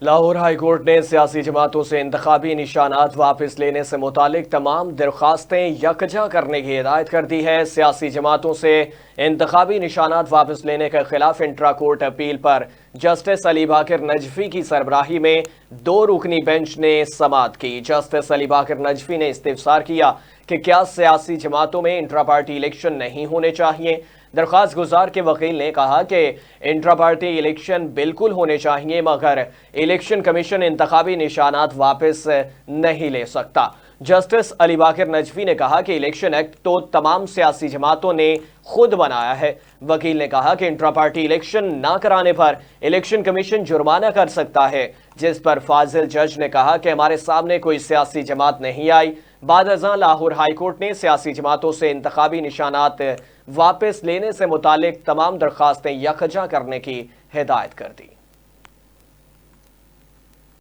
Lahore high court نے سیاسی جماعتوں سے انتخابی نشانات واپس لینے سے متعلق تمام درخواستیں یکجا کرنے کی ہدایت کر دی ہے۔ سیاسی جماعتوں سے انتخابی نشانات واپس لینے کے خلاف انٹرا کورٹ اپیل پر جسٹس علی باقر نجفی کی سربراہی میں 2 رکنی بینچ نے سماعت کی۔ جسٹس علی باقر نجفی نے استفسار کیا کہ کیا سیاسی جماعتوں میں انٹرا پارٹی الیکشن نہیں ہونے چاہیے۔ درخواست گزار کے وکیل نے کہا کہ انٹرا پارٹی الیکشن بالکل ہونے چاہیے، مگر الیکشن کمیشن انتخابی نشانات واپس نہیں لے سکتا۔ جسٹس علی باقر نجفی نے کہا کہ الیکشن ایکٹ تو تمام سیاسی جماعتوں نے خود بنایا ہے۔ وکیل نے کہا کہ انٹرا پارٹی الیکشن نہ کرانے پر الیکشن کمیشن جرمانہ کر سکتا ہے، جس پر فاضل جج نے کہا کہ ہمارے سامنے کوئی سیاسی جماعت نہیں آئی۔ بعد ازاں لاہور ہائی کورٹ نے سیاسی جماعتوں سے انتخابی نشانات واپس لینے سے متعلق تمام درخواستیں یکجا کرنے کی ہدایت کر دی۔